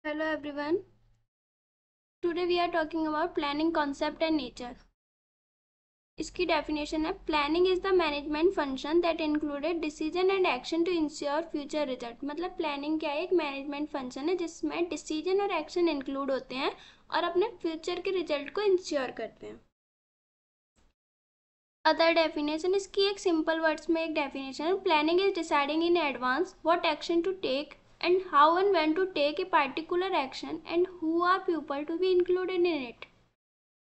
Hello everyone. Today we are talking about planning concept and nature. इसकी definition है planning is the management function that included decision and action to ensure future result. मतलब planning क्या है, एक management function है जिसमें decision और action include होते हैं और अपने फ्यूचर के रिजल्ट को इंश्योर करते हैं। अदर डेफिनेशन, इसकी एक सिंपल वर्ड्स में एक डेफिनेशन है, planning is deciding in advance what action to take and how and when to take a particular action and who are people to be included in it।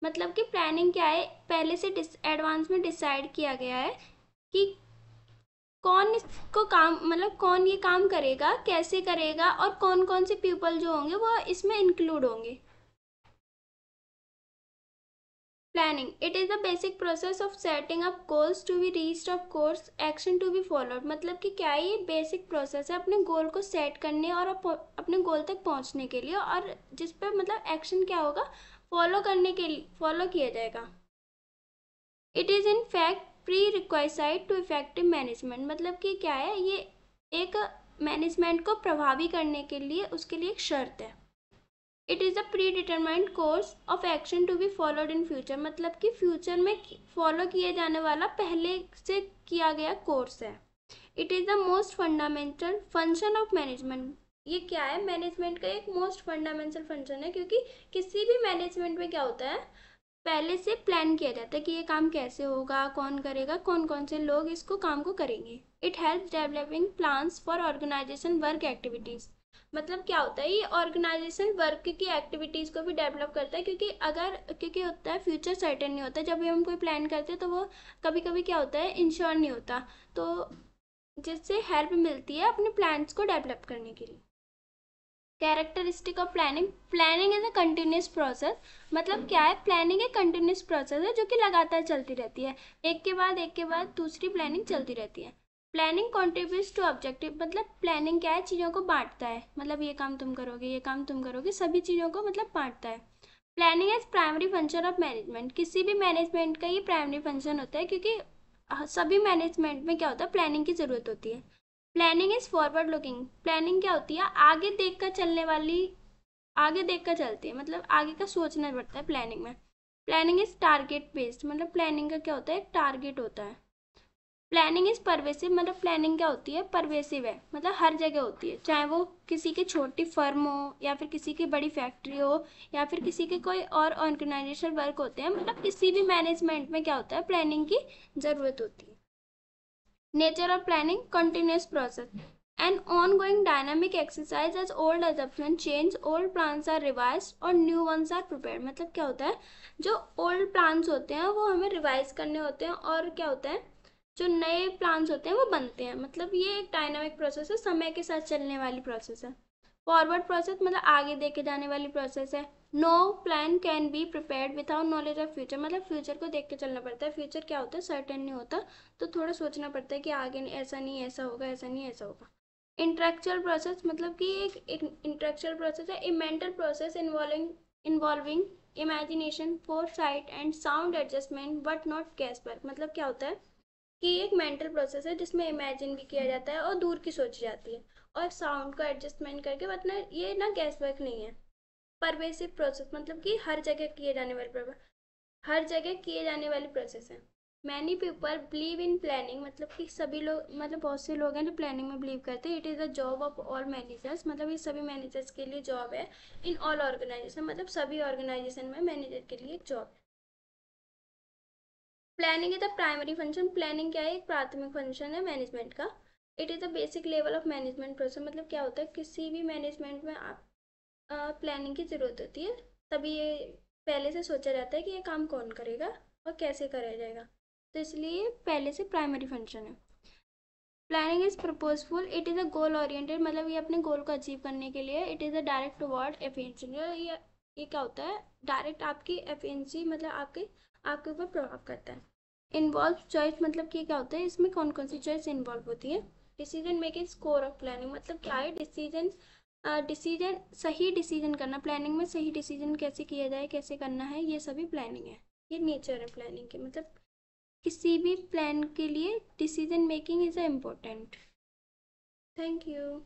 मतलब कि planning क्या है, पहले से advance में डिसाइड किया गया है कि कौन इसको काम मतलब कौन ये काम करेगा, कैसे करेगा और कौन कौन से पीपल जो होंगे वो इसमें इंक्लूड होंगे। Planning, it is the basic process of setting up goals to be reached of course action to be followed. मतलब कि क्या है, ये बेसिक प्रोसेस है अपने गोल को सेट करने और अपने गोल तक पहुंचने के लिए, और जिस पर मतलब एक्शन क्या होगा, फॉलो करने के लिए फॉलो किया जाएगा। It is in fact prerequisite to effective management. मतलब कि क्या है, ये एक मैनेजमेंट को प्रभावी करने के लिए उसके लिए एक शर्त है। It is a predetermined course of action to be followed in future. मतलब कि फ्यूचर में फॉलो किए जाने वाला पहले से किया गया कोर्स है। It is the most fundamental function of management. ये क्या है, मैनेजमेंट का एक मोस्ट फंडामेंटल फंक्शन है, क्योंकि किसी भी मैनेजमेंट में क्या होता है, पहले से प्लान किया जाता है कि ये काम कैसे होगा, कौन करेगा, कौन कौन से लोग इसको काम को करेंगे। It helps developing plans for organisation work activities. मतलब क्या होता है, ये ऑर्गेनाइजेशन वर्क की एक्टिविटीज़ को भी डेवलप करता है, क्योंकि होता है फ्यूचर सर्टेन नहीं होता। जब भी हम कोई प्लान करते हैं तो वो कभी कभी क्या होता है, इंश्योर नहीं होता, तो जिससे हेल्प मिलती है अपने प्लान्स को डेवलप करने के लिए। Characteristic of planning, planning is a continuous process. मतलब क्या है, प्लानिंग एक कंटिन्यूस प्रोसेस है जो कि लगातार चलती रहती है, एक के बाद दूसरी प्लानिंग चलती रहती है। Planning contributes to objective. मतलब प्लानिंग क्या है, चीज़ों को बांटता है, मतलब ये काम तुम करोगे, ये काम तुम करोगे, सभी चीज़ों को मतलब बांटता है। Planning is primary function of management. किसी भी मैनेजमेंट का ये प्राइमरी फंक्शन होता है, क्योंकि सभी मैनेजमेंट में क्या होता है, प्लानिंग की ज़रूरत होती है। Planning is forward looking. Planning क्या होती है, आगे देख कर चलने वाली, आगे देख कर चलती है, मतलब आगे का सोचना पड़ता है प्लानिंग में। Planning is target based. मतलब प्लानिंग का क्या होता है, एक टारगेट होता है। Planning is pervasive. मतलब प्लानिंग क्या होती है, परवेसिव है, मतलब हर जगह होती है, चाहे वो किसी की छोटी फर्म हो या फिर किसी की बड़ी फैक्ट्री हो या फिर किसी के कोई और ऑर्गेनाइजेशन वर्क होते हैं। मतलब किसी भी मैनेजमेंट में क्या होता है, प्लानिंग की ज़रूरत होती है। Nature of planning, continuous process. An ongoing dynamic exercise as old assumptions change, old plans are revised और new ones are prepared। मतलब क्या होता है, जो old plans होते हैं वो हमें रिवाइज करने होते हैं, और क्या होता है, जो नए प्लान्स होते हैं वो बनते हैं। मतलब ये एक डायनामिक प्रोसेस है, समय के साथ चलने वाली प्रोसेस है। फॉरवर्ड प्रोसेस मतलब आगे देखे जाने वाली प्रोसेस है। No plan can be prepared without knowledge of future. मतलब फ्यूचर को देख के चलना पड़ता है, फ्यूचर क्या होता है, सर्टेन नहीं होता, तो थोड़ा सोचना पड़ता है कि आगे ऐसा नहीं ऐसा होगा, ऐसा नहीं ऐसा होगा। इंटेलेक्चुअल प्रोसेस, मतलब कि एक इंटेलेक्चुअल प्रोसेस है, ए mental process involving imagination, foresight and sound adjustment but not gas work. मतलब क्या होता है कि एक मेंटल प्रोसेस है जिसमें इमेजिन भी किया जाता है और दूर की सोची जाती है, और साउंड को एडजस्टमेंट करके, मतलब ये ना गैस वर्क नहीं है। परवेसिव प्रोसेस, मतलब कि हर जगह किए जाने वाली प्रोसेस है। Many people believe in planning. मतलब कि सभी लोग, मतलब बहुत से लोग हैं जो प्लानिंग में बिलीव करते हैं। It is the job of all managers. मतलब ये सभी मैनेजर्स के लिए जॉब है। इन ऑल ऑर्गेनाइजेशन, मतलब सभी ऑर्गेनाइजेशन में मैनेजर के लिए एक जॉब है। Planning is the primary function. Planning क्या है, एक प्राथमिक फंक्शन है मैनेजमेंट का। It is the basic level of management process. मतलब क्या होता है, किसी भी मैनेजमेंट में आप प्लानिंग की ज़रूरत होती है, तभी ये पहले से सोचा जाता है कि ये काम कौन करेगा और कैसे करा जाएगा, तो इसलिए पहले से प्राइमरी फंक्शन है। Planning is purposeful. It is a goal oriented. मतलब ये अपने गोल को अचीव करने के लिए। It is a direct toward efficiency. ये क्या होता है, डायरेक्ट आपकी एफिशिएंसी, मतलब आपके ऊपर प्रभाव करता है। Involve choice. मतलब कि क्या होता है, इसमें कौन कौन सी चॉइस इन्वॉल्व होती है। Decision making score of planning. मतलब क्या है, डिसीजन सही डिसीजन करना, प्लानिंग में सही डिसीजन कैसे किया जाए, कैसे करना है, ये सभी प्लानिंग है। ये नेचर है प्लानिंग के। मतलब किसी भी प्लान के लिए decision making is important. Thank you.